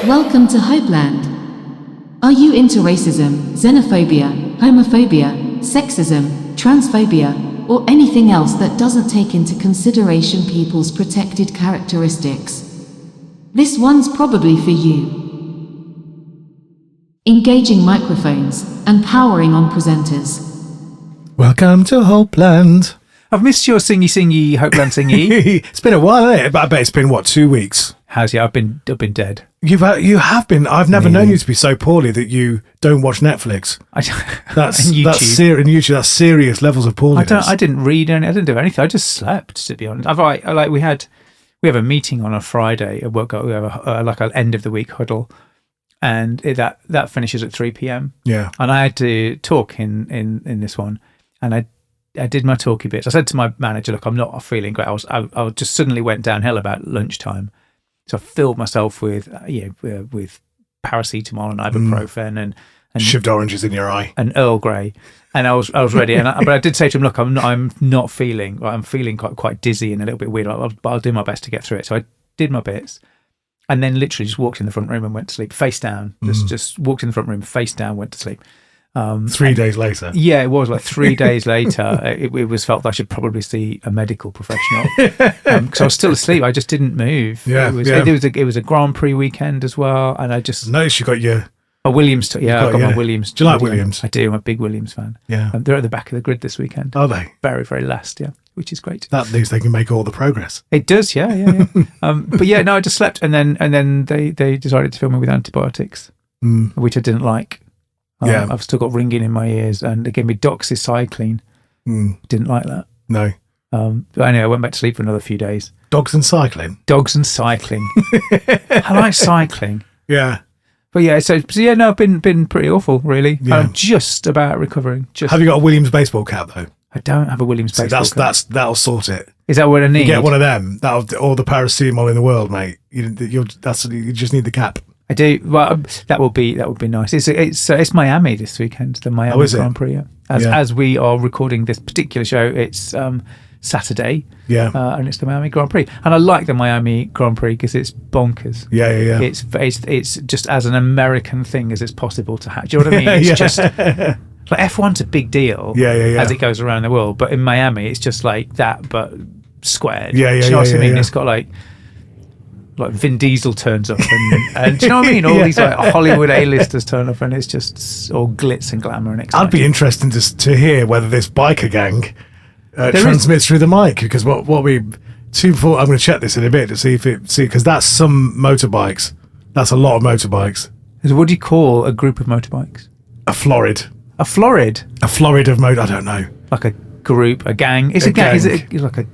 Welcome to Hopeland. Are you into racism, xenophobia, homophobia, sexism, transphobia, or anything else that doesn't take into consideration people's protected characteristics? This one's probably for you. Engaging microphones and powering on presenters. Welcome to Hopeland. I've missed your singy Hopeland singy. It's been a while, hasn't it? But I bet it's been, 2 weeks? How's it? I've been dead. You have been. I've never known you to be so poorly that you don't watch Netflix. That's and YouTube. And YouTube. That's serious levels of poorliness. I didn't read any. I didn't do anything. I just slept, to be honest. We have a meeting on a Friday at work. We have like an end of the week huddle, and that finishes at 3 p.m. Yeah, and I had to talk in this one, and I did my talky bits. I said to my manager, "Look, I'm not feeling great. I just suddenly went downhill about lunchtime." So I filled myself with paracetamol and ibuprofen and shoved oranges in your eye and Earl Grey, and I was ready. But I did say to him, "Look, I'm not feeling. I'm feeling quite dizzy and a little bit weird. I'll do my best to get through it." So I did my bits, and then literally just walked in the front room and went to sleep, face down. Just walked in the front room, face down, went to sleep. 3 days later. Yeah, it was like 3 days later. It was felt that I should probably see a medical professional because I was still asleep. I just didn't move. Yeah, it was a Grand Prix weekend as well, and I just noticed you got your Williams. I got my Williams. Do you like Williams? I do. I'm a big Williams fan. Yeah, they're at the back of the grid this weekend. Are they? Very, very last. Yeah, which is great. That means they can make all the progress. It does. Yeah. But yeah, no, I just slept, and then they decided to fill me with antibiotics, which I didn't like. I've still got ringing in my ears, and they gave me doxycycline. Didn't like that. No. But anyway, I went back to sleep for another few days. Dogs and cycling. I like cycling. Yeah. But yeah, so yeah, no, I've been pretty awful, really. Yeah. I'm just about recovering. Have you got a Williams baseball cap though? I don't have a Williams baseball cap. That'll sort it. Is that what I need? You get one of them. That'll all the paracetamol in the world, mate. You just need the cap. I do. Well, that would be nice. It's Miami this weekend, the Miami Grand Prix. Yeah. As we are recording this particular show, it's Saturday. Yeah. And it's the Miami Grand Prix, and I like the Miami Grand Prix because it's bonkers. Yeah. It's just as an American thing as it's possible to have. Do you know what I mean? It's just like F1's a big deal. Yeah. As it goes around the world, but in Miami, it's just like that, but squared. Yeah. Do you know what I mean? It's got like Vin Diesel turns up and do you know what I mean? All these like Hollywood A-listers turn up and it's just all glitz and glamour and exciting. I'd be interested to hear whether this biker gang transmits through the mic, because I'm going to check this in a bit to see because that's some motorbikes. That's a lot of motorbikes. So what do you call a group of motorbikes? A florid. A florid? A florid of I don't know. Like a group, a gang. It's a gang. Is it like a...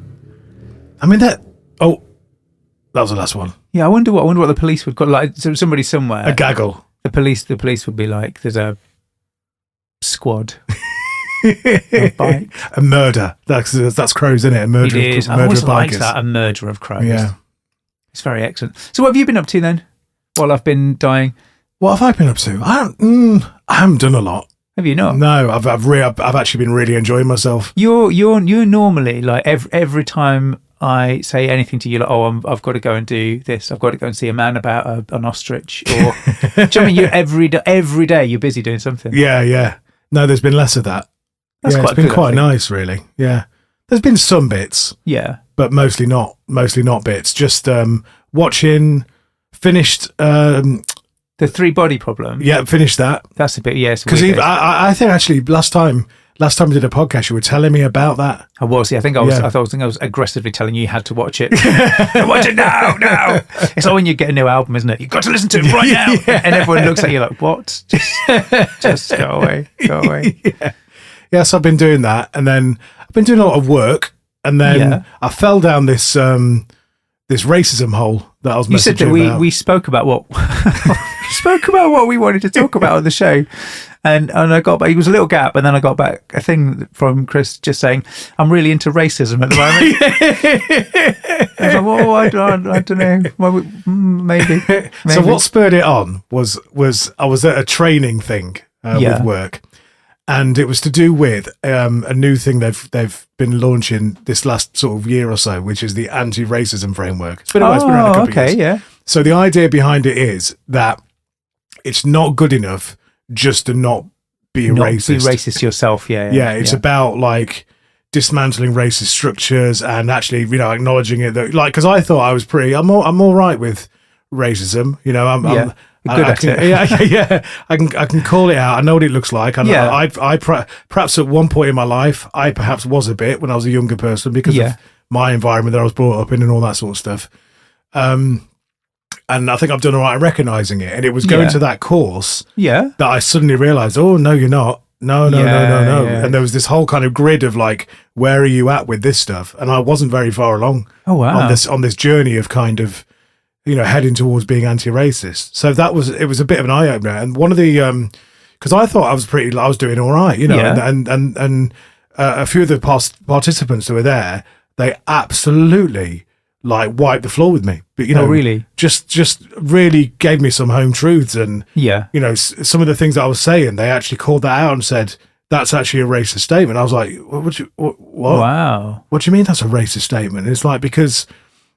I mean that... Oh... That was the last one. Yeah, I wonder what the police would call, like somebody somewhere. A gaggle. The police would be like, there's a squad. A murder. That's crows, isn't it? A murder. It is. I always liked that. A murder of crows. Yeah. It's very excellent. So what have you been up to then? While I've been dying. What have I been up to? I haven't done a lot. Have you not? No, I've actually been really enjoying myself. You're normally like every time I say anything to you, like, I've got to go and do this. I've got to go and see a man about an ostrich. Or, do you know what I mean? You every day you're busy doing something. Yeah. No, there's been less of that. It's been quite nice, really. Yeah, there's been some bits. Yeah, but mostly not bits. Just watching. Finished. The Three Body Problem. Yeah, finished that. That's a bit because I think actually last time we did a podcast, you were telling me about that. I was. Yeah, I think I was aggressively telling you had to watch it. Watch it now. It's like when you get a new album, isn't it? You've got to listen to it right now. Yeah. And everyone looks at you like, what? Just go away. Yeah. So I've been doing that, and then I've been doing a lot of work, and then I fell down this racism hole that I was. You said that we spoke about what we wanted to talk about on the show. And I got back, it was a little gap, and then I got back a thing from Chris just saying, I'm really into racism at the moment. I was like, well, I don't know. Well, maybe. So what spurred it on was I was at a training thing with work, and it was to do with a new thing they've been launching this last sort of year or so, which is the anti-racism framework. It's been around a couple of years. Yeah. So the idea behind it is that it's not good enough just to not be Not racist. be racist yourself. Yeah. Yeah, it's about like dismantling racist structures and actually, acknowledging it. That, like, because I thought I was I'm all right with racism. I'm good at it. Yeah. I can call it out. I know what it looks like. And I perhaps at one point in my life, I perhaps was a bit when I was a younger person because of my environment that I was brought up in and all that sort of stuff. And I think I've done all right recognizing it. And it was going to that course that I suddenly realized, oh, no, you're not. No. Yeah. And there was this whole kind of grid of like, where are you at with this stuff? And I wasn't very far along on this journey of kind of, heading towards being anti-racist. So it was a bit of an eye opener. And one of the, because I thought I was doing all right, and a few of the participants who were there, they absolutely like wiped the floor with me. But really, just really gave me some home truths, and some of the things that I was saying, they actually called that out and said that's actually a racist statement. I was like, what? Wow, what do you mean that's a racist statement? And it's like because.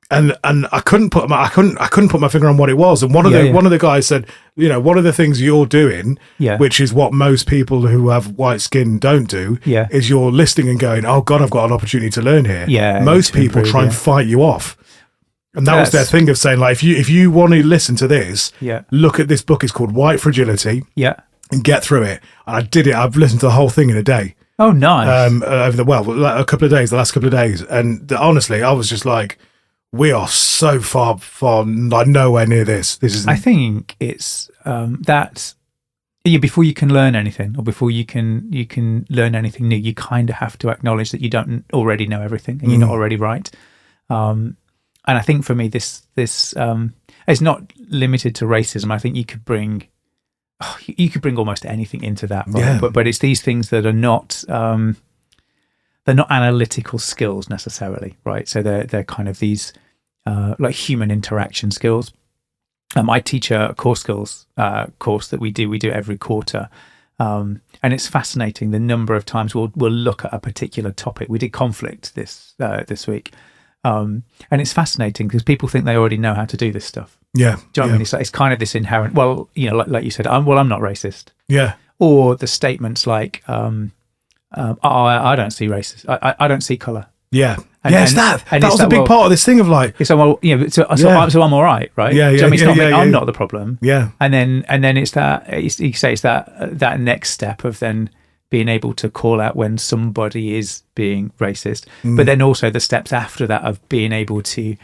And I couldn't put my finger on what it was. And one of the guys said, one of the things you're doing, which is what most people who have white skin don't do, is you're listening and going, oh God, I've got an opportunity to learn here. Yeah, most people try and fight you off. And that was their thing of saying, like, if you want to listen to this, look at this book. It's called White Fragility. Yeah. And get through it. And I did it. I've listened to the whole thing in a day. Oh, nice. Over a couple of days, the last couple of days. And honestly, I was just like, we are so far like nowhere near this. I think it's that before you can learn anything, or before you can learn anything new, you kind of have to acknowledge that you don't already know everything and you're not already right. And I think for me, this it's not limited to racism. I think you could bring almost anything into that, right? Yeah. But it's these things that are not. They're not analytical skills necessarily, right? So they're kind of these like human interaction skills. I teach a core skills course that we do every quarter, and it's fascinating the number of times we'll look at a particular topic. We did conflict this week, and it's fascinating because people think they already know how to do this stuff. Yeah, do you know what I mean? It's kind of this inherent. Well, like you said, I'm not racist. Yeah, or the statements like. I don't see races. I don't see colour. Yeah, that was a big part of this thing of like. So I'm all right, right? Yeah, yeah. I'm not the problem. Yeah, and then it's that you say it's that next step of then being able to call out when somebody is being racist, but then also the steps after that of being able to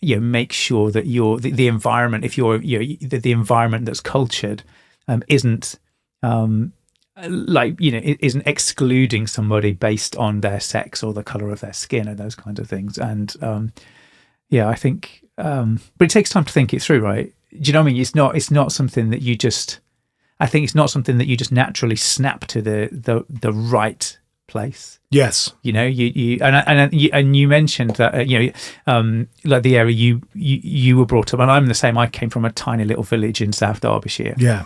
make sure that the environment, if the environment that's cultured, isn't. It isn't excluding somebody based on their sex or the color of their skin and those kinds of things. And I think, but it takes time to think it through, right? Do you know what I mean? It's not something that you just. I think it's not something that you just naturally snap to the right place. Yes, you mentioned that like the area you were brought up, and I'm the same. I came from a tiny little village in South Derbyshire,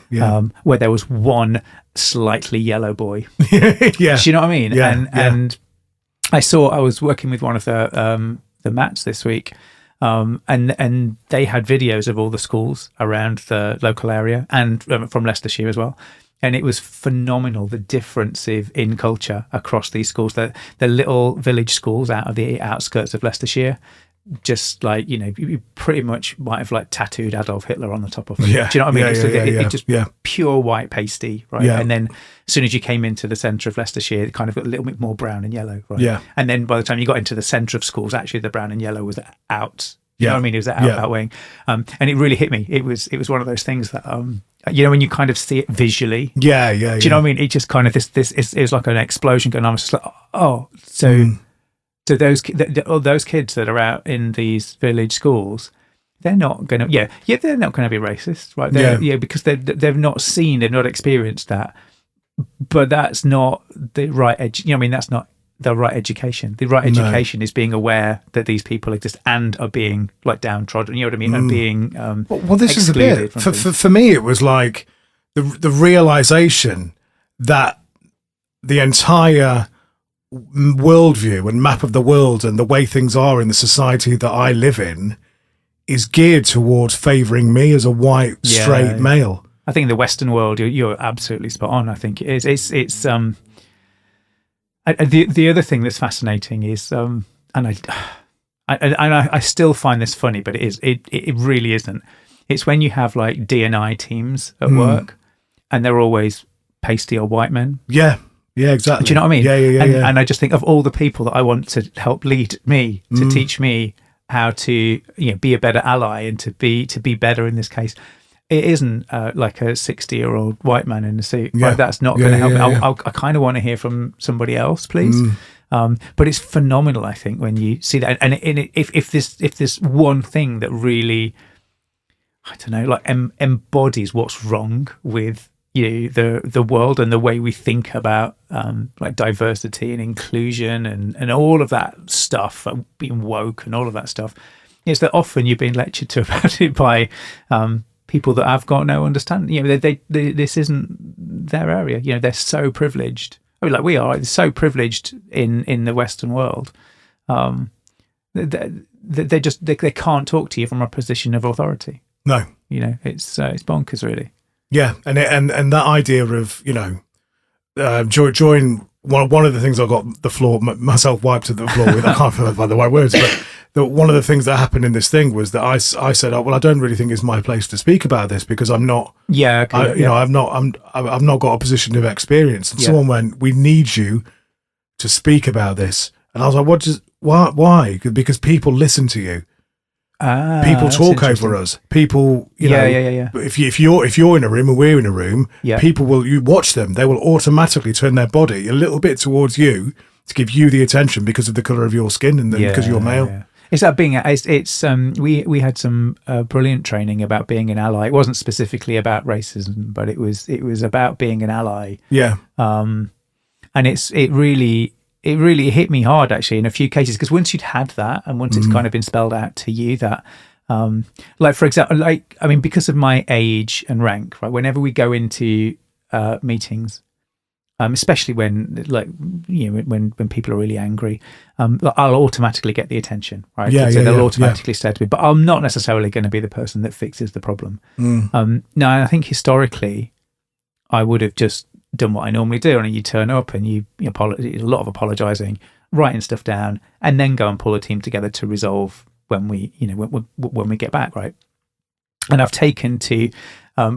where there was one slightly yellow boy. Yeah, do you know what I mean? Yeah, and I was working with one of the Mats this week, and they had videos of all the schools around the local area and from Leicestershire as well. And it was phenomenal, the difference in culture across these schools. The little village schools out of the outskirts of Leicestershire, just like, you pretty much might have like tattooed Adolf Hitler on the top of it. Yeah. Do you know what I mean? It just pure white pasty, right? Yeah. And then as soon as you came into the centre of Leicestershire, it kind of got a little bit more brown and yellow, right? Yeah. And then by the time you got into the centre of schools, actually the brown and yellow was out. You know what I mean? It was outweighing. And it really hit me. It was one of those things that, when you kind of see it visually. Yeah. Do you know what I mean? It just kind of, it was like an explosion going on. I was just like, oh, so do those kids that are out in these village schools, they're not going to, they're not going to be racist, right? Because they've not seen, they've not experienced that. But that's not the right that's not the right education. The right education is being aware that these people exist and are being like downtrodden. You know what I mean? And being well, this is a bit for me. It was like the realization that the entire worldview and map of the world and the way things are in the society that I live in is geared towards favouring me as a white straight male. I think in the Western world, you're absolutely spot on. I think it is. It's the other thing that's fascinating is and I still find this funny, but it really isn't. It's when you have like D&I teams at work, and they're always pasty or white men. Yeah, exactly. Do you know what I mean? Yeah. And I just think of all the people that I want to help lead me, to teach me how to be a better ally and to be better in this case. It isn't like a 60-year-old white man in a suit. Yeah. Like, that's not going to help me. Yeah. I kind of want to hear from somebody else, please. But it's phenomenal, I think, when you see that. And if this one thing that really, I don't know, like embodies what's wrong with the world and the way we think about like diversity and inclusion and all of that stuff, being woke and all of that stuff, is that often you're being lectured to about it by people that have got no understanding. This isn't their area. They're so privileged. I mean, like we are, so privileged in the Western world. They can't talk to you from a position of authority. No, it's bonkers, really. Yeah, and that idea of during one of the things I got the floor myself wiped at the floor with. I can't remember the right words, but one of the things that happened in this thing was that I said, "Oh, well, I don't really think it's my place to speak about this because I'm not. Yeah, okay, I've not got a position of experience." And someone went, "We need you to speak about this," and I was like, why? Because people listen to you. People talk over us. People, yeah. If you're in a room and we're in a room, people will. You watch them; they will automatically turn their body a little bit towards you to give you the attention because of the color of your skin and because you're male. Yeah. It's that being. We had some brilliant training about being an ally. It wasn't specifically about racism, but it was about being an ally. Yeah. And it really hit me hard actually in a few cases, because once you'd had that and once it's kind of been spelled out to you that like for example, because of my age and rank, right, whenever we go into meetings, especially when when people are really angry, I'll automatically get the attention, right? They'll automatically say to me, but I'm not necessarily going to be the person that fixes the problem. Now I think historically I would have just done what I normally do, and you turn up and you apologize, a lot of apologizing, writing stuff down, and then go and pull a team together to resolve when we get back, right? And I've taken to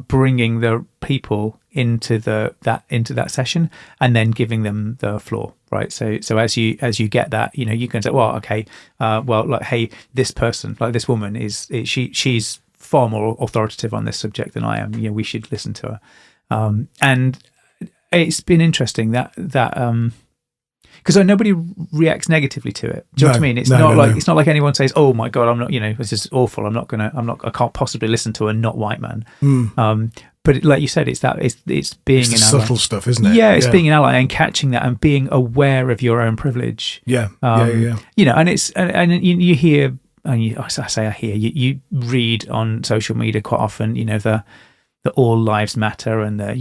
bringing the people into that session and then giving them the floor, right? So as you get that, you can say, well, okay, like, hey, this person, like this woman she's far more authoritative on this subject than I am. We should listen to her, and it's been interesting that because nobody reacts negatively to it. Do you know what I mean? It's not like anyone says, "Oh my God, I'm not. This is awful. I can't possibly listen to a not white man." But like you said, it's being an ally. Subtle stuff, isn't it? Yeah, it's being an ally and catching that and being aware of your own privilege. Yeah, and it's and you hear. And I hear you read on social media quite often. The all lives matter and that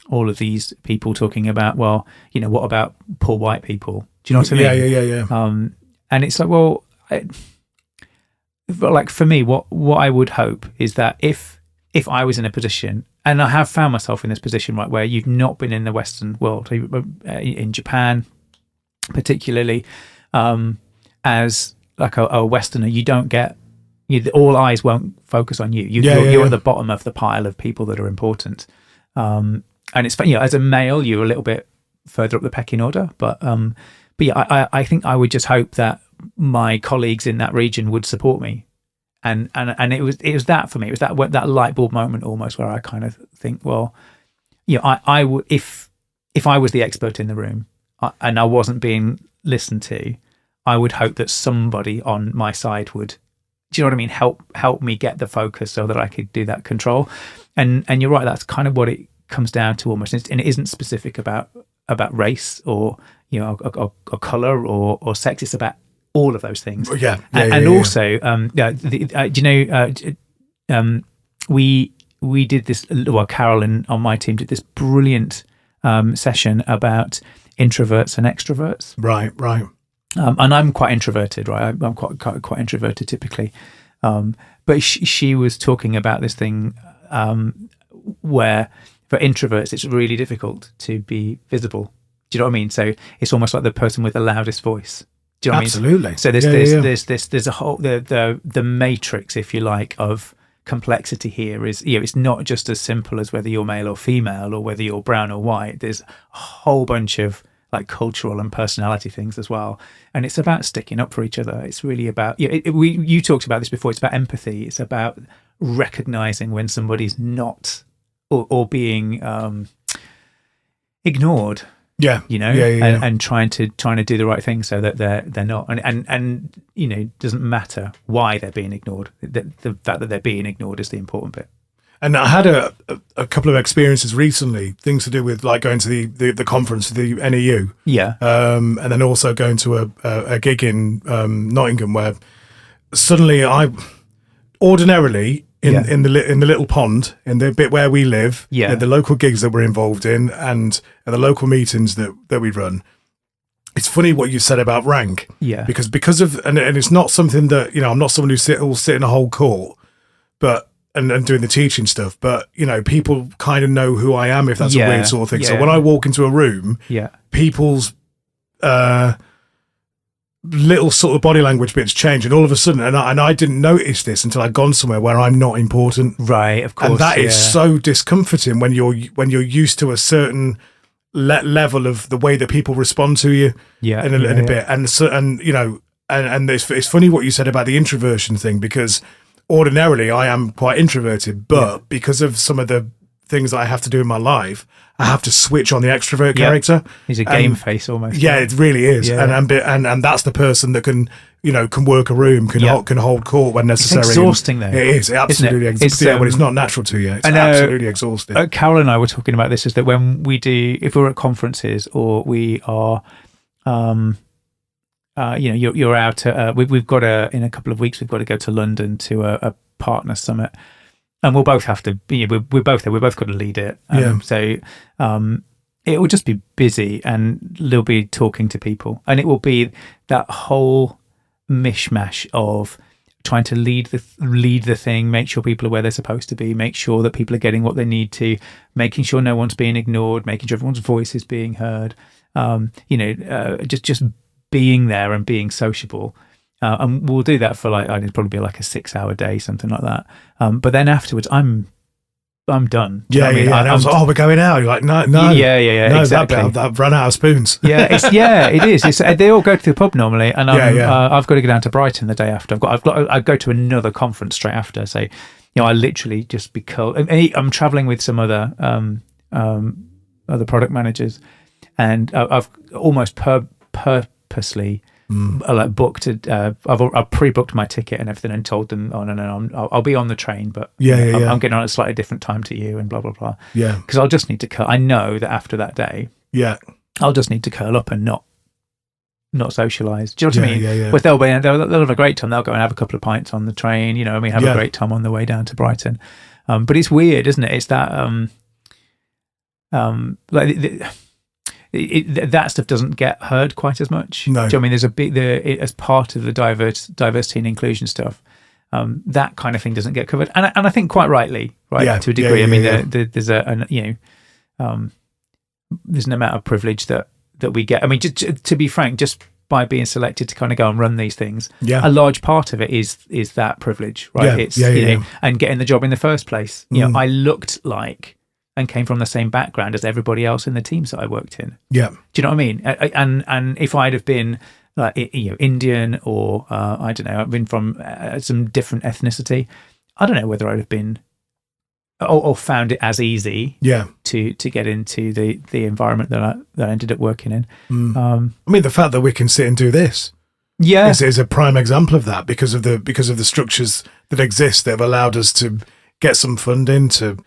all of these people talking about, well, what about poor white people? Do you know what I mean? Yeah. And it's like, well, like for me, what I would hope is that if I was in a position, and I have found myself in this position, right, where you've not been in the Western world, in Japan, particularly, as like a Westerner, you don't get. All eyes won't focus on you. You're at the bottom of the pile of people that are important. And it's funny, as a male, you're a little bit further up the pecking order. But I think I would just hope that my colleagues in that region would support me. And it was that for me. It was that light bulb moment almost where I kind of think, well, I would if I was the expert in the room and I wasn't being listened to, I would hope that somebody on my side would. Do you know what I mean? Help me get the focus so that I could do that control. And you're right. That's kind of what it comes down to almost. And it isn't specific about race or or color or sex. It's about all of those things. Also, we did this. Well, Carolyn on my team did this brilliant session about introverts and extroverts. Right. And I'm quite introverted, right? I'm quite introverted typically. But she was talking about this thing where for introverts it's really difficult to be visible. Do you know what I mean? So it's almost like the person with the loudest voice. Do you know what Absolutely. I mean? So there's a whole the matrix, if you like, of complexity here is, it's not just as simple as whether you're male or female or whether you're brown or white. There's a whole bunch of like cultural and personality things as well, and it's about sticking up for each other. It's really about you talked about this before. It's about empathy. It's about recognizing when somebody's not or being ignored. Yeah, and trying to do the right thing so that they're not, and doesn't matter why they're being ignored. The fact that they're being ignored is the important bit. And I had a couple of experiences recently, things to do with like going to the conference, the NEU, and then also going to a gig in Nottingham where suddenly ordinarily in the little pond in the bit where we live, the local gigs that we're involved in and the local meetings that we run. It's funny what you said about rank, because of and it's not something that I'm not someone who will sit in a whole court, but. And doing the teaching stuff, but people kind of know who I am if that's a weird sort of thing. So when I walk into a room, people's little sort of body language bits change, and all of a sudden, and I didn't notice this until I'd gone somewhere where I'm not important, right? Of course, and that is so discomforting when you're used to a certain level of the way that people respond to you, in a bit, and so and it's funny what you said about the introversion thing because. Ordinarily, I am quite introverted, but because of some of the things that I have to do in my life, I have to switch on the extrovert character. He's a game face almost. Yeah, it really is, and that's the person that can work a room, can hold court when necessary. It's exhausting, though. It is absolutely exhausting. When it's not natural to you, it's absolutely exhausting. Carol and I were talking about this: is that when if we're at conferences or we are. You're out. We've got in a couple of weeks. We've got to go to London to a partner summit, and we'll both have to. We're both there. We've both got to lead it. So it will just be busy, and they'll be talking to people, and it will be that whole mishmash of trying to lead the thing, make sure people are where they're supposed to be, make sure that people are getting what they need to, making sure no one's being ignored, making sure everyone's voice is being heard. Just being there and being sociable, and we'll do that for it'd probably be like a 6-hour day, something like that. But then afterwards, I'm done. I was like, we're going out. You're like, no, no, exactly. I've run out of spoons. It is. They all go to the pub normally, and I've got to go down to Brighton the day after. I go to another conference straight after. So, I literally just be curled. I'm traveling with some other product managers, and I've almost purposely booked I've pre-booked my ticket and everything and told them I'll be on the train, but I'm getting on at a slightly different time to you and blah blah blah, because I'll just need to I know that after that day I'll just need to curl up and not socialise. Do you know what I mean? But they'll have a great time. They'll go and have a couple of pints on the train, have a great time on the way down to Brighton. But it's weird, isn't it? It's that that stuff doesn't get heard quite as much. No. Do you know what I mean? There's a big as part of the diversity and inclusion stuff. That kind of thing doesn't get covered, and I think quite rightly, right, to a degree. There's there's an amount of privilege that we get. I mean, to be frank, just by being selected to kind of go and run these things, a large part of it is that privilege, right? And getting the job in the first place. I looked like. And came from the same background as everybody else in the teams that I worked in. Yeah, do you know what I mean? And if I'd have been Indian or I don't know, I've been from some different ethnicity, I don't know whether I'd have been or found it as easy. To get into the environment that I ended up working in. I mean, the fact that we can sit and do this. Is a prime example of that because of the structures that exist that have allowed us to get some funding to.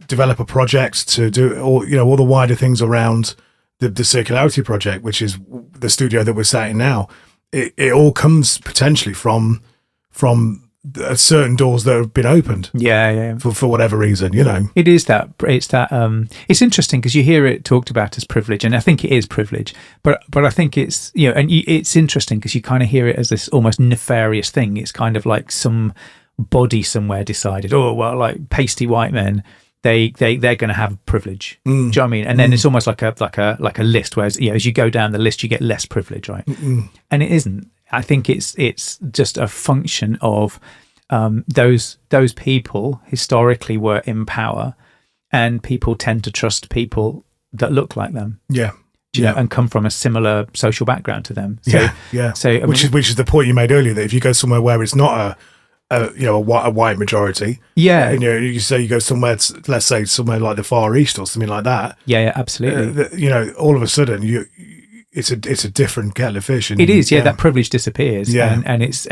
Develop a project to do all the wider things around the Circularity Project, which is the studio that we're sat in now. It all comes potentially from certain doors that have been opened Yeah. for whatever reason, It is that. It's interesting because you hear it talked about as privilege, and I think it is privilege. But I think it's it's interesting because you kind of hear it as this almost nefarious thing. It's kind of like some body somewhere decided, oh well, like pasty white men, they're going to have privilege. Do you know what I mean? And then it's almost like a list. Whereas as you go down the list, you get less privilege, right? And it isn't. I think it's just a function of those people historically were in power, and people tend to trust people that look like them. Yeah. You know, and come from a similar social background to them. So, yeah. So which is the point you made earlier, that if you go somewhere where it's not a white majority, and you say you go somewhere, let's say somewhere like the Far East or something like that, absolutely. All of a sudden it's a different kettle of fish. It is, that privilege disappears, yeah. and it's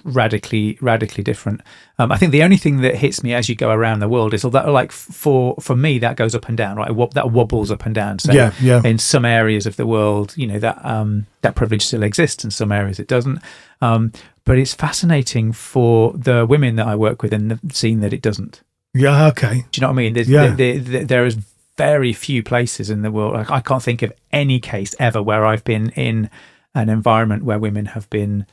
radically different. I think the only thing that hits me as you go around the world is that, like for me, that goes up and down, right? That wobbles up and down. So in some areas of the world, that privilege still exists, in some areas it doesn't. But it's fascinating for the women that I work with and seeing that it doesn't. Yeah, okay. Do you know what I mean? There is very few places in the world. Like, I can't think of any case ever where I've been in an environment where women have been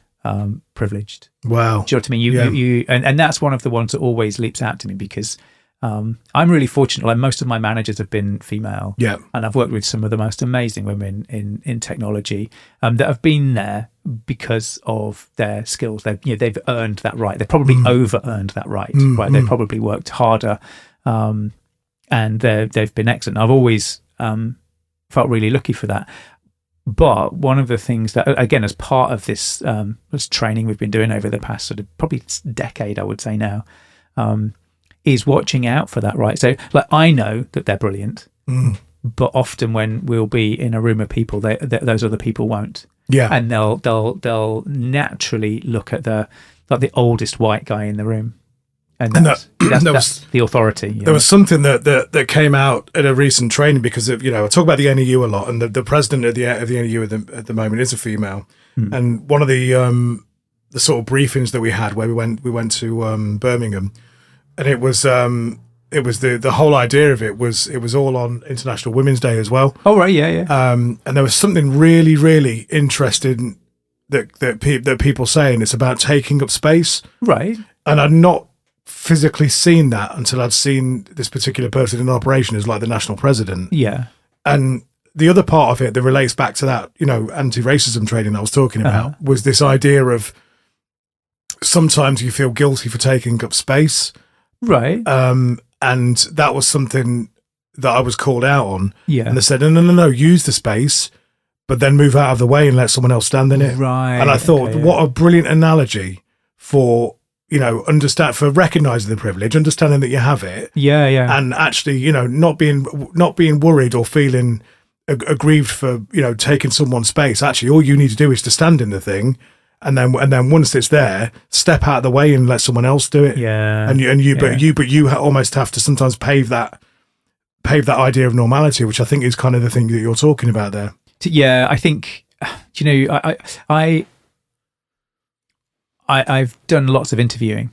privileged. Wow. Do you know what I mean? You and that's one of the ones that always leaps out to me, because I'm really fortunate. Like, most of my managers have been female. Yeah. And I've worked with some of the most amazing women in technology that have been there because of their skills. They've earned that right. They've probably over-earned that right. Right. They've probably worked harder. And they've been excellent. I've always felt really lucky for that. But one of the things that, again, as part of this training we've been doing over the past sort of probably decade, I would say now, is watching out for that, right? So, like, I know that they're brilliant, but often when we'll be in a room of people, those other people won't. Yeah, and they'll naturally look at the oldest white guy in the room. And that's the authority. There was something that came out at a recent training, because of, I talk about the NEU a lot, and the president of the NEU at the moment is a female. And one of the sort of briefings that we had, where we went to Birmingham, and it was the whole idea of it was all on International Women's Day as well. Oh right, yeah. And there was something really, really interesting that people saying. It's about taking up space, right? And I'd not physically seen that until I'd seen this particular person in operation as like the national president. Yeah. And the other part of it that relates back to that, anti-racism training I was talking about, was this idea of sometimes you feel guilty for taking up space. Right. And that was something that I was called out on. Yeah. And they said, no, use the space, but then move out of the way and let someone else stand in it. Right. And I thought, what a brilliant analogy for, for recognizing the privilege, understanding that you have it. Yeah, yeah. And actually, not being worried or feeling aggrieved for, taking someone's space. Actually, all you need to do is to stand in the thing. And then once it's there, step out of the way and let someone else do it. Yeah. But you almost have to sometimes pave that idea of normality, which I think is kind of the thing that you're talking about there. Yeah, I think, I've done lots of interviewing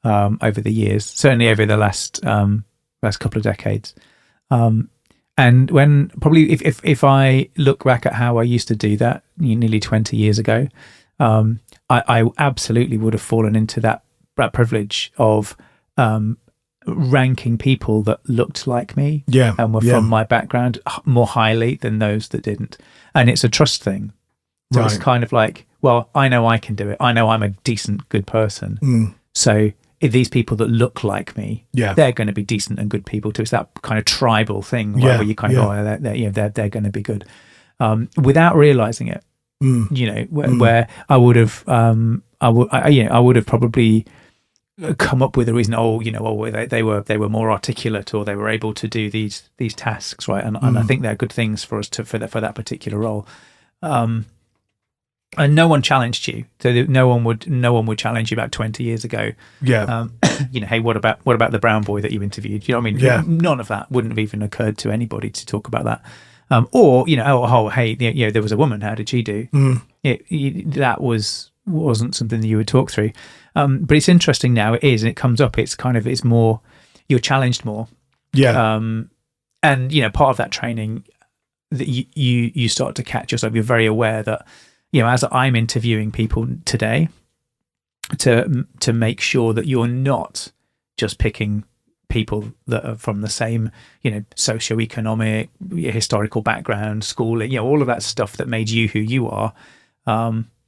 over the years, certainly over the last couple of decades. And when probably if I look back at how I used to do that nearly 20 years ago, I absolutely would have fallen into that privilege of ranking people that looked like me and were from my background more highly than those that didn't. And it's a trust thing. So it's kind of like, well, I know I can do it. I know I'm a decent, good person. So if these people that look like me, they're going to be decent and good people too. It's that kind of tribal thing where you kind of, they're going to be good without realizing it. Where I would have, I would have probably come up with a reason. They were more articulate, or they were able to do these tasks, right? And I think they're good things for us for that particular role. And no one challenged you. So no one would challenge you about 20 years ago. Yeah. Hey, what about the brown boy that you interviewed? You know what I mean? Yeah. None of that wouldn't have even occurred to anybody to talk about that. Hey, there was a woman. How did she do? That wasn't something that you would talk through. But it's interesting now. It is, and it comes up. It's more. You're challenged more. Yeah. And part of that training, that you start to catch yourself. You're very aware that, as I'm interviewing people today, to make sure that you're not just picking people that are from the same, socioeconomic, historical background, schooling, all of that stuff that made you who you are.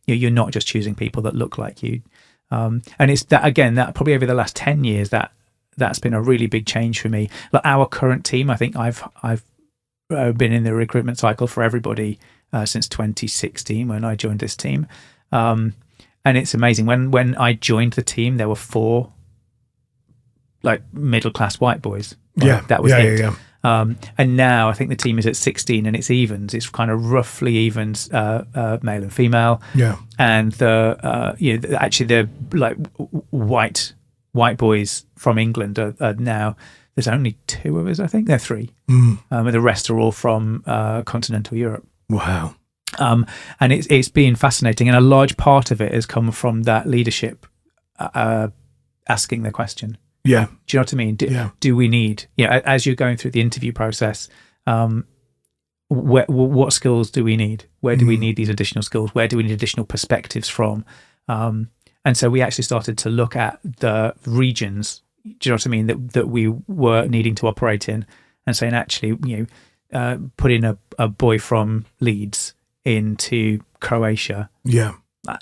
You're not just choosing people that look like you. And it's that, again, that probably over the last 10 years, that's been a really big change for me. Like our current team, I think I've been in the recruitment cycle for everybody since 2016 when I joined this team. And it's amazing. When I joined the team, there were 4 like middle-class white boys. Right? Yeah. That was it. Yeah. And now I think the team is at 16 and it's evens. It's kind of roughly evens, male and female. Yeah. And actually the like white boys from England are now, there's only 2 of us, I think. There are 3. And the rest are all from continental Europe. Wow. And it's been fascinating. And a large part of it has come from that leadership asking the question. Yeah. Do you know what I mean? Do we need, as you're going through the interview process, what skills do we need? Where do we need these additional skills? Where do we need additional perspectives from? And so we actually started to look at the regions, do you know what I mean, that we were needing to operate in, and saying, actually, putting a boy from Leeds into Croatia. Yeah.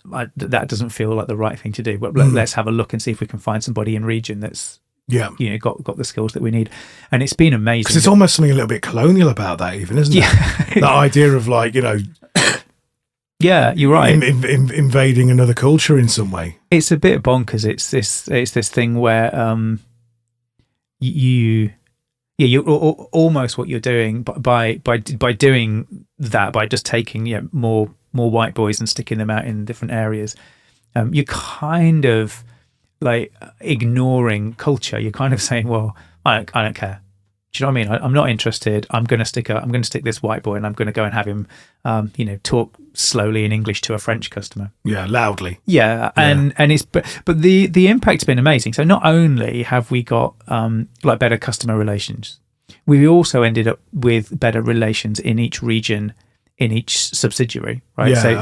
That doesn't feel like the right thing to do, but let's have a look and see if we can find somebody in region that's got the skills that we need. And it's been amazing, because it's almost something a little bit colonial about that, even, isn't it? That idea of like, yeah, you're right, invading another culture in some way. It's a bit bonkers. It's this thing where you're almost, what you're doing by doing that, by just taking more white boys and sticking them out in different areas, you're kind of like ignoring culture. You're kind of saying, well, I don't care. Do you know what I mean? I'm not interested. I'm going to stick this white boy, and I'm going to go and have him, talk slowly in English to a French customer. Yeah, loudly. Yeah, and it's but the impact's been amazing. So not only have we got like better customer relations, we also ended up with better relations in each region, in each subsidiary, right? Yeah,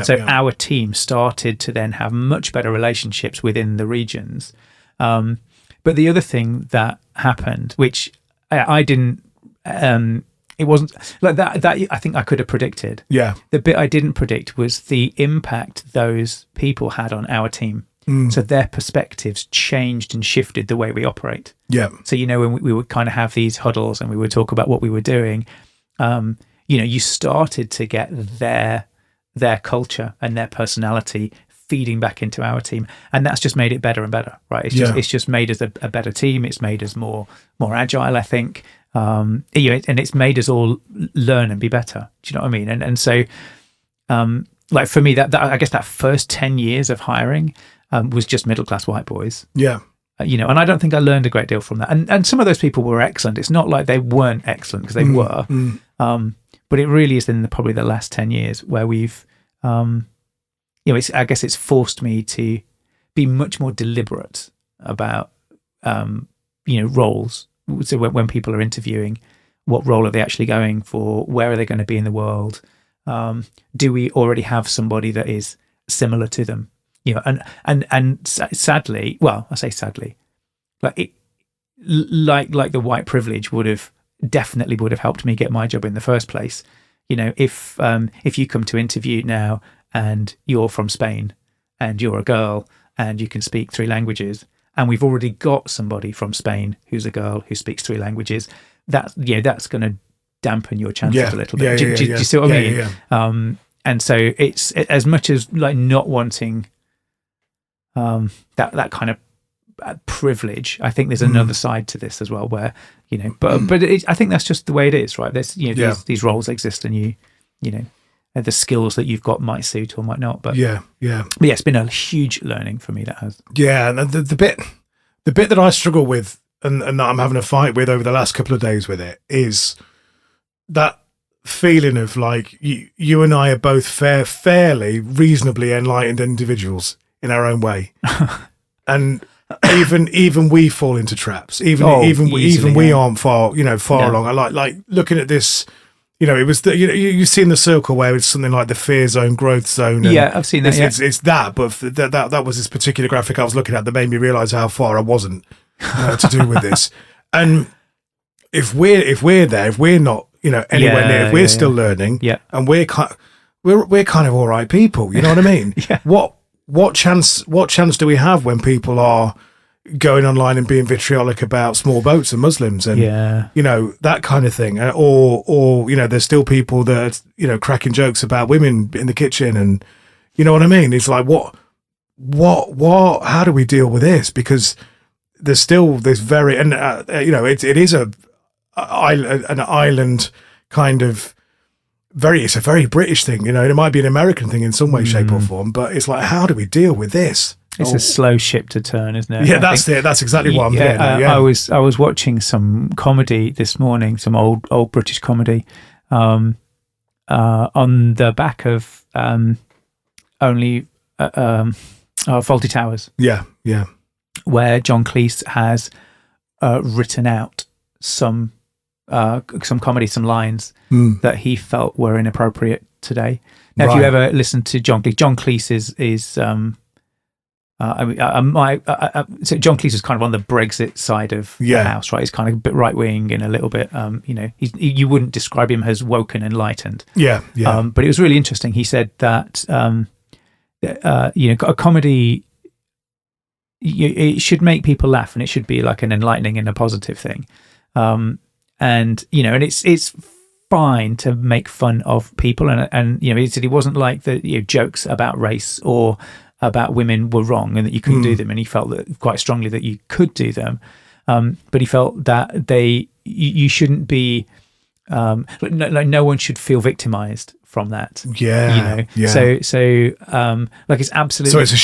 so our team started to then have much better relationships within the regions. But the other thing that happened, which I didn't, it wasn't like that I think I could have predicted. Yeah. The bit I didn't predict was the impact those people had on our team. So their perspectives changed and shifted the way we operate. Yeah. So, when we would kind of have these huddles and we would talk about what we were doing, you started to get their culture and their personality feeding back into our team, and that's just made it better and better, right? It's just made us a better team. It's made us more agile, I think, and it's made us all learn and be better. Do you know what I mean? And so, like for me, that I guess that first 10 years of hiring was just middle class white boys. Yeah. And I don't think I learned a great deal from that. And some of those people were excellent. It's not like they weren't excellent, because they were. But it really is in probably the last 10 years where we've, I guess it's forced me to be much more deliberate about, roles. So when people are interviewing, what role are they actually going for? Where are they going to be in the world? Do we already have somebody that is similar to them? And sadly, well, I say sadly, like the white privilege would have helped me get my job in the first place. If you come to interview now and you're from Spain and you're a girl and you can speak 3 languages, and we've already got somebody from Spain who's a girl who speaks 3 languages, that's going to dampen your chances a little bit. Do you see what I mean? Yeah. And so it's as much as like not wanting that kind of privilege. I think there's another side to this as well, where but I think that's just the way it is, right? There's these roles exist, and the skills that you've got might suit or might not. But yeah, it's been a huge learning for me. That has. Yeah, and the bit that I struggle with, and that I'm having a fight with over the last couple of days with it, is that feeling of like you and I are both fairly reasonably enlightened individuals in our own way. And even we fall into traps. Even easily, we yeah. aren't far along. I like looking at this. It was you've seen The Circle where it's something like the fear zone, growth zone. And I've seen that. It's that, but that was this particular graphic I was looking at that made me realise how far I wasn't to do with this. And if we're there, if we're not anywhere near, if we're still learning, and we're kind of all right people. You know what I mean? Yeah. What chance do we have when people are going online and being vitriolic about small boats and Muslims and that kind of thing, or there's still people that cracking jokes about women in the kitchen, and you know what I mean? It's like what how do we deal with this? Because there's still this very it is an island kind of it's a very British thing, it might be an American thing in some way, shape or form, but it's like, how do we deal with this? It's a slow ship to turn, isn't it? Yeah, that's exactly what I'm getting at. I was watching some comedy this morning, some old British comedy, on the back of Fawlty Towers. Yeah. Where John Cleese has written out some comedy, some lines that he felt were inappropriate today. Now, if you ever listen to John Cleese is so John Cleese is kind of on the Brexit side of the house, right? He's kind of a bit right wing and a little bit, you wouldn't describe him as woke and enlightened. Yeah. But it was really interesting. He said that a comedy, it should make people laugh, and it should be like an enlightening and a positive thing. And it's fine to make fun of people, and he said it wasn't like the jokes about race or about women were wrong and that you couldn't do them, and he felt that quite strongly that you could do them, but he felt that you shouldn't be no one should feel victimized from that. So it's absolutely, so it's a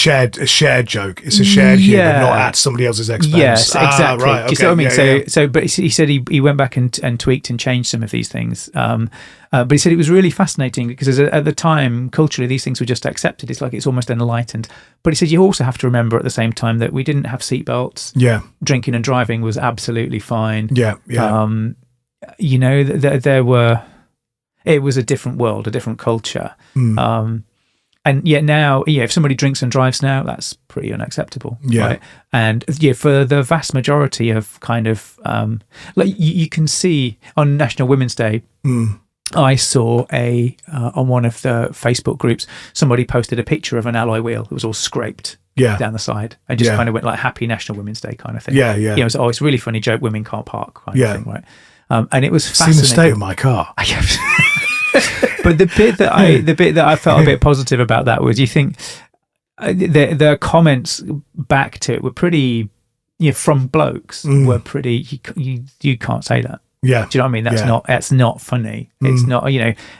shared joke, it's a shared humor, not at somebody else's expense. Yes, exactly. Right, okay. Do you see what I mean? But he said he went back and tweaked and changed some of these things, but he said it was really fascinating because at the time culturally these things were just accepted. It's like it's almost enlightened, but he said you also have to remember at the same time that we didn't have seatbelts. Drinking and driving was absolutely fine. There were, it was a different world, a different culture. And yet now, if somebody drinks and drives now, that's pretty unacceptable. Right? And for the vast majority of kind of, like you can see on National Women's Day, I saw on one of the Facebook groups, somebody posted a picture of an alloy wheel that was all scraped down the side, and just kind of went like Happy National Women's Day kind of thing. It was, it's a really funny joke, women can't park kind of thing, right? And it was fascinating. Seen the state of my car. But the bit that I felt a bit positive about that was, you think the comments back to it were pretty, from blokes were pretty. You can't say that. Do you know what I mean? That's not funny. It's not,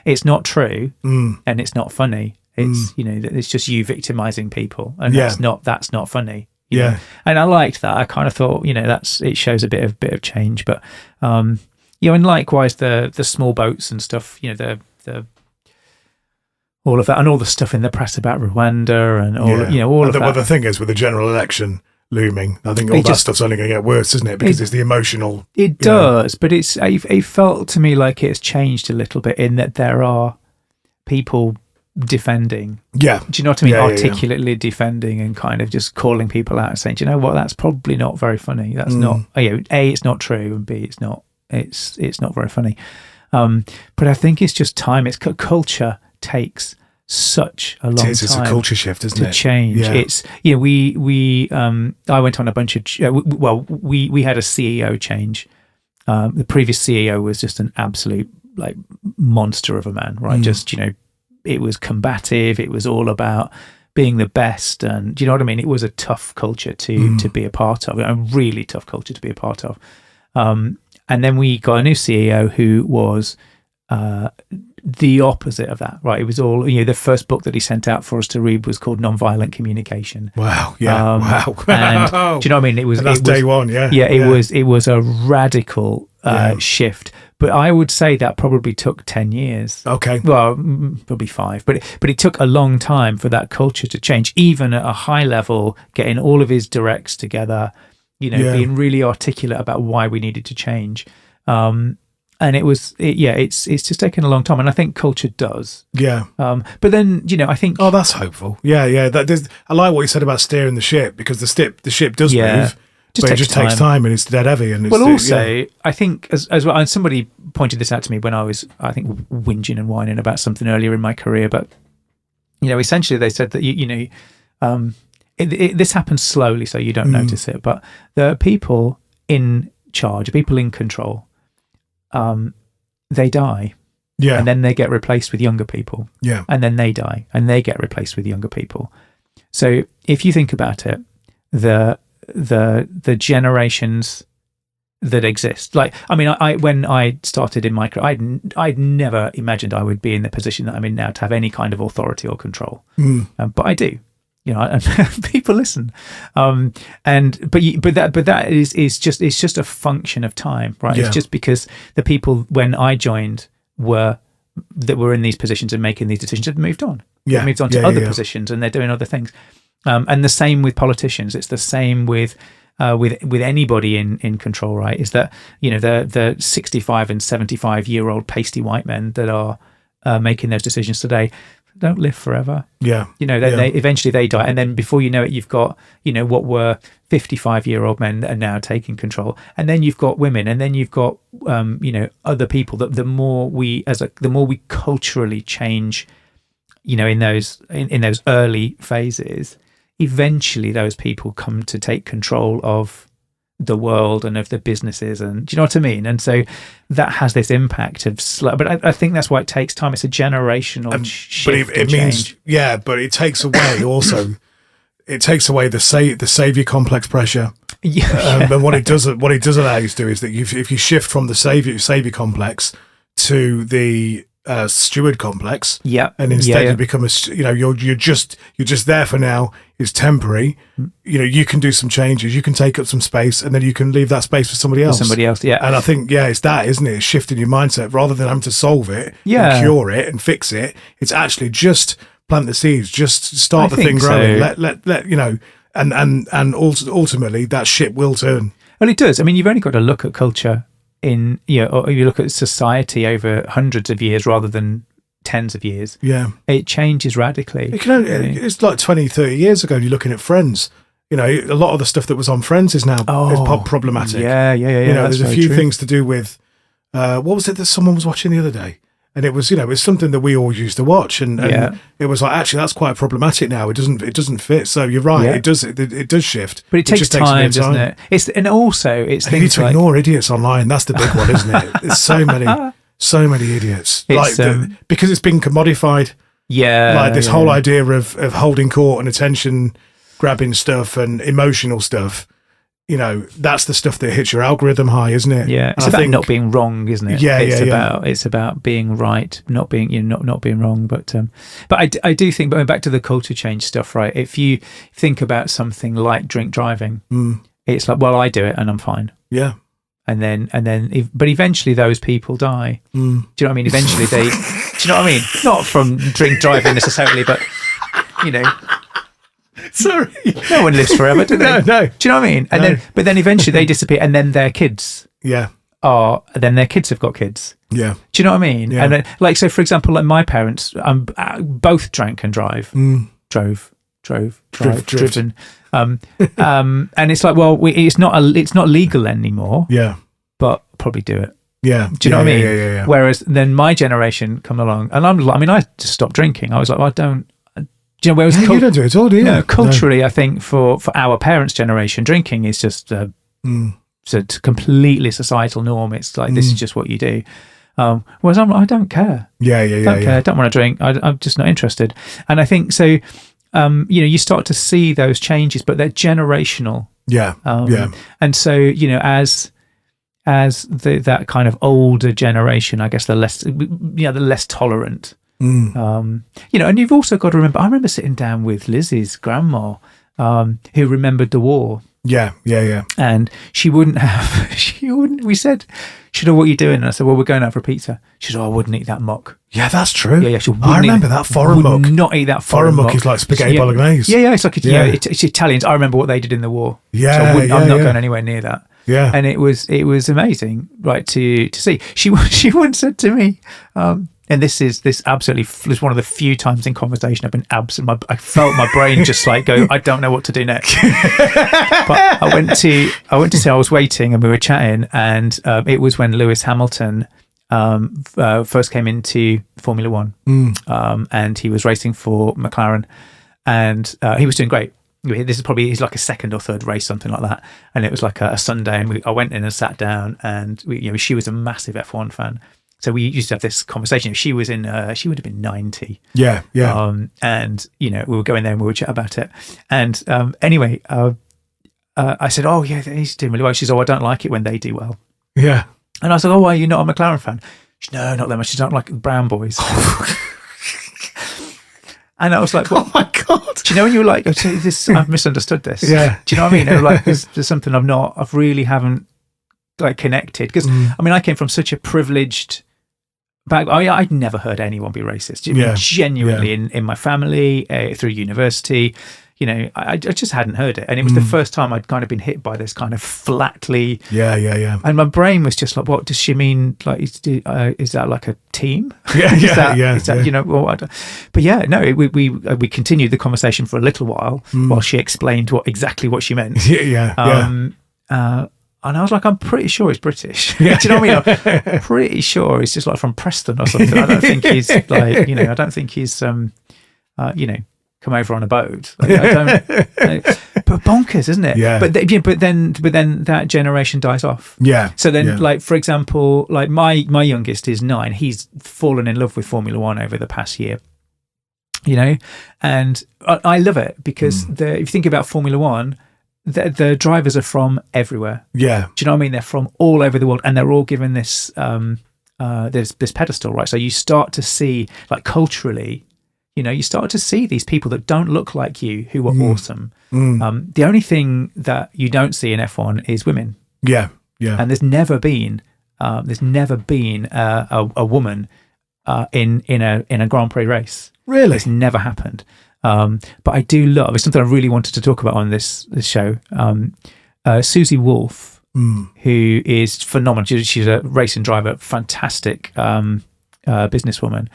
it's not true, and it's not funny. It's it's just you victimizing people, and that's not funny. And I liked that. I kind of thought, it shows a bit of change, but and likewise the small boats and stuff, the all of that, and all the stuff in the press about Rwanda and all of that. Well, the thing is, with the general election looming, I think all that stuff's only going to get worse, isn't it? Because it's the emotional. It does, but it felt to me like it's changed a little bit in that there are people defending. Do you know what I mean? Articulately defending and kind of just calling people out and saying, do you know what? That's probably not very funny. That's not. A, it's not true, and B, it's not. It's not very funny. But I think it's just time. It's culture takes such a long time. It's a culture shift, isn't it? To change. It's we I went on a bunch of we had a CEO change. The previous CEO was just an absolute like monster of a man, right? Just it was combative. It was all about being the best, and do you know what I mean? It was a tough culture to be a part of, a really tough culture to be a part of. And then we got a new CEO who was the opposite of that, right? It was all, the first book that he sent out for us to read was called Nonviolent Communication. Wow. Wow. And do you know what I mean? That's day one. It was a radical shift, But I would say that probably took 10 years. Okay. Well, probably 5, but it took a long time for that culture to change, even at a high level, getting all of his directs together, being really articulate about why we needed to change. And it's just taken a long time. And I think culture does. Yeah. But then, I think... Oh, that's hopeful. Yeah. I like what you said about steering the ship, because the ship does move. But it just takes time, and it's dead heavy. And I think as well, and somebody pointed this out to me when I was, I think, whinging and whining about something earlier in my career. But essentially, they said that this happens slowly, so you don't notice it. But the people in charge, people in control, they die, and then they get replaced with younger people, and then they die, and they get replaced with younger people. So if you think about it, the generations that exist. Like, I mean, I when I started in my career, I'd never imagined I would be in the position that I'm in now to have any kind of authority or control. But I do, and people listen. But that is just a function of time, right? It's just because the people when I joined were in these positions and making these decisions have moved on. They've moved on to other positions, and they're doing other things. And the same with politicians. It's the same with anybody in control, right? Is that the 65 and 75-year-old pasty white men that are making those decisions today don't live forever. They eventually they die, and then before you know it, you've got what were 55-year-old men that are now taking control, and then you've got women, and then you've got other people. That the more we culturally change, in those early phases, eventually those people come to take control of the world and of the businesses, and do you know what I mean? And so that has this impact of but I think that's why it takes time. It's a generational shift. But it means but it takes away also it takes away the savior complex pressure. And what it does allow you to do is that if you shift from the savior complex to the steward complex, and instead you become you're just there for now. It's temporary. You can do some changes, you can take up some space, and then you can leave that space for somebody else. And I think it's that, isn't it? It's shifting your mindset rather than having to solve it, and cure it, and fix it. It's actually just plant the seeds, just start the thing growing. So. And ultimately that ship will turn. Well, it does. I mean, you've only got to look at culture in or you look at society over hundreds of years rather than tens of years. It changes radically. It's like 20, 30 years ago, and you're looking at Friends. A lot of the stuff that was on Friends is now is problematic. There's a few things to do with what was it that someone was watching the other day, and it was it's something that we all used to watch, and it was like, actually that's quite problematic now. It doesn't fit. So you're right, it does shift, but it takes time, doesn't it? It's things you need to ignore idiots online. That's the big one, isn't it? There's so many idiots, because it's been commodified. This whole idea of holding court and attention grabbing stuff and emotional stuff. That's the stuff that hits your algorithm high, isn't it? It's about not being wrong, isn't it? It's about being right, not being not being wrong. But I do think, going back to the culture change stuff, right? If you think about something like drink driving, it's like, well, I do it and I'm fine. And then, but eventually those people die. Do you know what I mean? Eventually do you know what I mean? Not from drink driving necessarily, but Sorry. No one lives forever, do they? No. Do you know what I mean? And then eventually they disappear, and then their kids then their kids have got kids. Do you know what I mean? And then, so for example, like my parents, both drank and driven. And it's like, well, it's not legal anymore. But probably do it. Do you know what I mean? Yeah. Whereas then my generation come along, and I just stopped drinking. I was like, well, I don't. Do you know, whereas you don't do it at all, do you? No, culturally, I think for our parents' generation, drinking is just it's a completely societal norm. It's like, this is just what you do. Whereas I don't care. I don't want to drink. I'm just not interested. And I think so. You start to see those changes, but they're generational. And so as that kind of older generation, I guess the less tolerant. And you've also got to remember, I remember sitting down with Lizzie's grandma, who remembered the war, Yeah, yeah, yeah. And she wouldn't have, we said, she said, "Oh, what are you doing?" And I said, "Well, we're going out for pizza." She said, "Oh, I wouldn't eat that muck." Yeah, that's true. Yeah, she I remember that foreign muck. Would not eat that Foreign muck is like spaghetti bolognese. Yeah, it's like, it's Italians. I remember what they did in the war. Yeah, so I'm not going anywhere near that. Yeah. And it was amazing, right, to see. She once said to me, and this absolutely was one of the few times in conversation I've been absent. I felt my brain just like go, I don't know what to do next. But I went to say I was waiting, and we were chatting, and it was when Lewis Hamilton first came into Formula One, and he was racing for McLaren, and he was doing great. This is probably his like a second or third race, something like that, and it was like a Sunday, and I went in and sat down, and she was a massive F1 fan. So we used to have this conversation. She was she would have been 90. Yeah, yeah. And, we were going there and we would chat about it. And anyway, I said, "Oh, yeah, he's doing really well." She said, "Oh, I don't like it when they do well." Yeah. And I was like, "Oh, why are you not a McLaren fan?" She said, "No, not that much. She don't like the Brown boys." And I was like, well, "Oh my God." Do you know when you were like, I've misunderstood this? Yeah. Do you know what I mean? Like, there's something I really haven't like connected. Because, I mean, I came from such a privileged I'd never heard anyone be racist. Genuinely in my family, through university, I just hadn't heard it. And it was the first time I'd kind of been hit by this kind of flatly. Yeah. And my brain was just like, what does she mean? Like, is that like a team? Yeah, Well, but yeah, no, we continued the conversation for a little while while she explained exactly what she meant. Yeah. And I was like, I'm pretty sure he's British. Do you know what I mean? I'm pretty sure he's just like from Preston or something. I don't think he's like, I don't think he's, come over on a boat. Like, I don't. But bonkers, isn't it? Yeah. But then that generation dies off. Yeah. So then, like for example, like my youngest is 9. He's fallen in love with Formula One over the past year. And I love it because if you think about Formula One. The drivers are from everywhere. Yeah. Do you know what I mean? They're from all over the world, and they're all given this this pedestal, right? So you start to see, like culturally, you start to see these people that don't look like you who are awesome. The only thing that you don't see in F1 is women. Yeah. Yeah. And there's never been a woman in a Grand Prix race. Really? It's never happened. But I do love, it's something I really wanted to talk about on this show. Susie Wolff, who is phenomenal. She's a racing driver, fantastic businesswoman.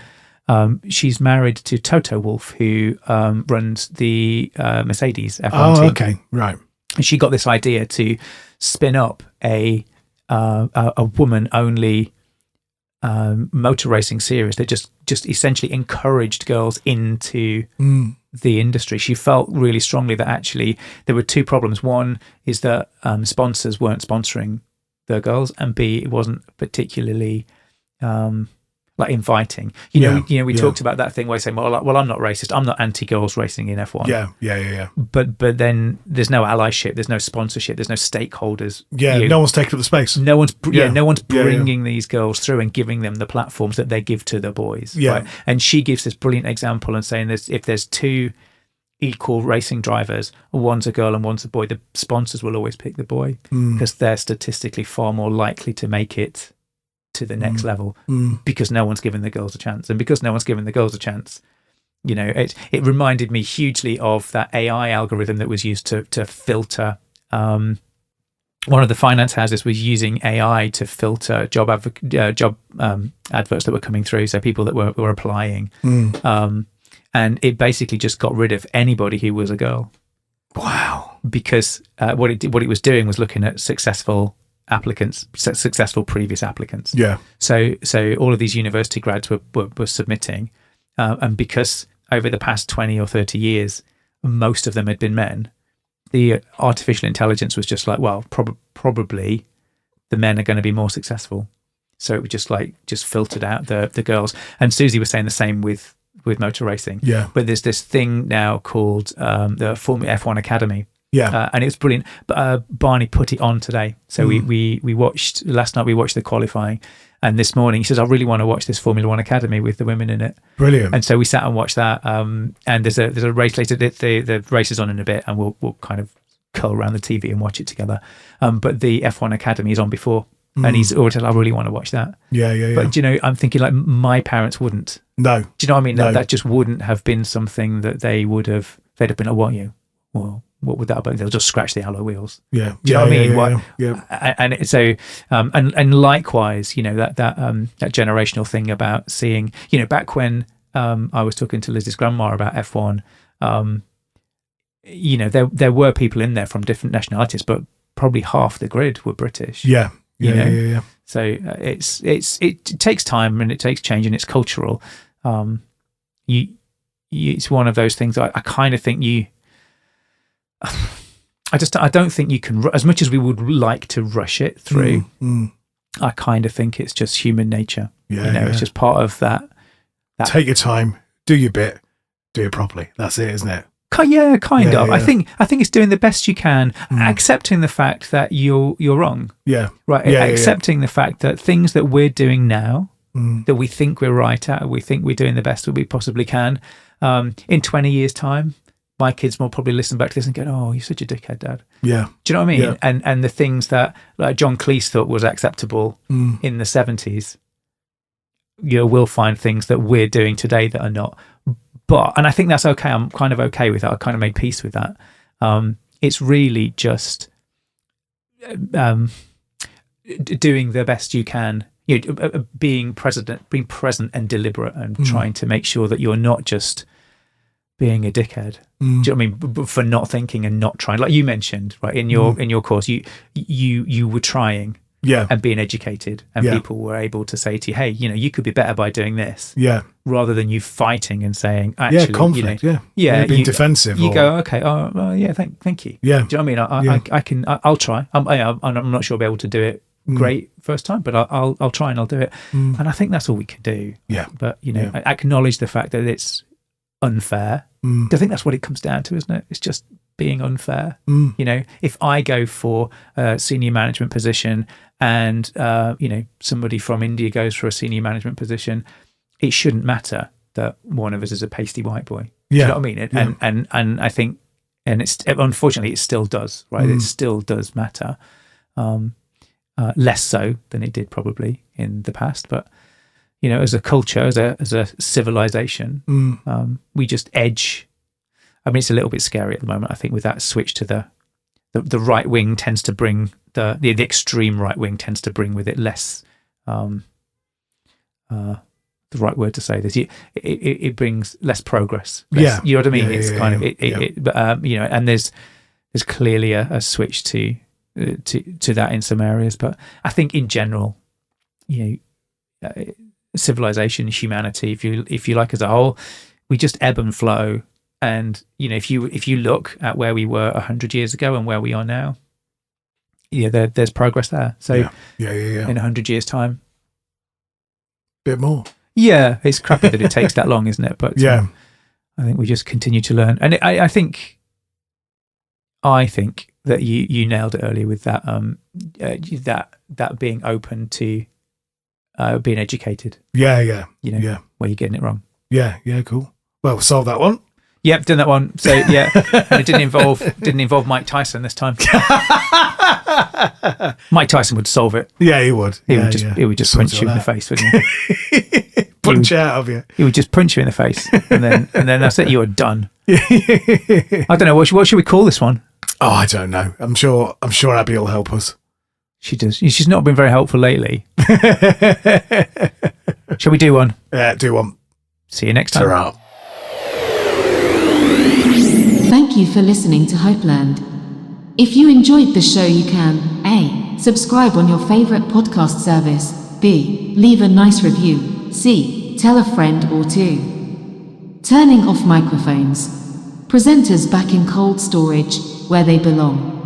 She's married to Toto Wolff, who runs the Mercedes F1 team. Okay, right. And she got this idea to spin up a woman-only motor racing series that just essentially encouraged girls into the industry. She felt really strongly that actually there were 2 problems. One is that sponsors weren't sponsoring the girls, and B, it wasn't particularly like inviting. We talked about that thing where I say, well, I'm not racist. I'm not anti-girls racing in F1. Yeah. But then there's no allyship. There's no sponsorship. There's no stakeholders. Yeah, no one's taking up the space. No one's bringing these girls through and giving them the platforms that they give to the boys. Yeah. Right? And she gives this brilliant example and saying this: if there's 2 equal racing drivers, one's a girl and one's a boy, the sponsors will always pick the boy because they're statistically far more likely to make it to the next level because no one's given the girls a chance. And because no one's given the girls a chance, it reminded me hugely of that AI algorithm that was used to filter. One of the finance houses was using AI to filter job adverts that were coming through, so people that were applying. And it basically just got rid of anybody who was a girl. Wow. Because what it was doing was looking at successful previous applicants. Yeah. So all of these university grads were submitting, and because over the past 20 or 30 years, most of them had been men, the artificial intelligence was just like, well, probably the men are going to be more successful. So it was just filtered out the girls. And Susie was saying the same with motor racing. Yeah. But there's this thing now called the Formula F1 Academy. Yeah. And it was brilliant. But Barney put it on today. So we watched, last night we watched the qualifying. And this morning he says, I really want to watch this Formula One Academy with the women in it. Brilliant. And so we sat and watched that. And there's a race later. The race is on in a bit, and we'll kind of curl around the TV and watch it together. But the F1 Academy is on before, and he's always like, I really want to watch that. Yeah. But I'm thinking like my parents wouldn't. No. Do you know what I mean? No. That just wouldn't have been something that they'd have been like, what would that be? They'll just scratch the alloy wheels. Yeah. Do you know what I mean? Yeah. And so, and likewise, that generational thing about seeing, back when I was talking to Liz's grandma about F1, there were people in there from different nationalities, but probably half the grid were British. Yeah. So it takes time and it takes change and it's cultural. It's one of those things. I kind of think I don't think you can, as much as we would like to rush it through. I kind of think it's just human nature. It's just part of that. Take your time, do your bit, do it properly. That's it, isn't it? Yeah, kind of. Yeah. I think it's doing the best you can, accepting the fact that you're wrong. Yeah. Right. Accepting the fact that things that we're doing now, that we think we're right at, we think we're doing the best that we possibly can. In 20 years' time, my kids will probably listen back to this and go, "Oh, you're such a dickhead, Dad." Yeah. Do you know what I mean? Yeah. And the things that like John Cleese thought was acceptable in the 70s, we'll find things that we're doing today that are not. And I think that's okay. I'm kind of okay with that. I kind of made peace with that. It's really just doing the best you can, being present and deliberate and trying to make sure that you're not just being a dickhead. Do you know what I mean? For not thinking and not trying. Like you mentioned, right, in your course, you were trying. Yeah. And being educated, and people were able to say to you, "Hey, you could be better by doing this." Yeah. Rather than you fighting and saying, "Actually, conflict." Yeah, being defensive. You go, "Okay, thank you." Yeah. Do you know what I mean? I can. I'll try. I'm not sure I'll be able to do it great first time, but I'll try and I'll do it. And I think that's all we can do. Yeah. But acknowledge the fact that it's unfair. I think that's what it comes down to, isn't it? It's just being unfair. If I go for a senior management position and somebody from India goes for a senior management position, it shouldn't matter that one of us is a pasty white boy. Do you know what I mean? And I think, and it's unfortunately it still does, right? It still does matter, less so than it did probably in the past, but as a culture, as a civilization, we just edge. I mean, it's a little bit scary at the moment. I think with that switch to the right wing tends to bring the extreme right wing tends to bring with it less. The right word to say this, it brings less progress. You know what I mean? It's kind of and there's clearly a switch to that in some areas, but I think in general, civilization, humanity, if you like, as a whole, we just ebb and flow. And if you look at where we were 100 years ago and where we are now, there's progress there. So in 100 years' time, bit more. Yeah, it's crappy that it takes that long, isn't it? But I think we just continue to learn. And I think that you nailed it earlier with that that being open to being educated. Where you're getting it wrong. Yeah, cool. Well, solve that one. Yep, done that one. So and it didn't involve Mike Tyson this time. Mike Tyson would solve it. Yeah, he would. He would just punch you in the face, wouldn't he? Punch out of you. He would just punch you in the face, and then that's it. You are done. I don't know what should we call this one. Oh, I don't know. I'm sure Abby will help us. She does. She's not been very helpful lately. Shall we do one? Yeah, do one. See you next time. Ta-ra. Thank you for listening to Hopeland. If you enjoyed the show, you can A. Subscribe on your favorite podcast service. B. Leave a nice review. C. Tell a friend or two. Turning off microphones. Presenters back in cold storage, where they belong.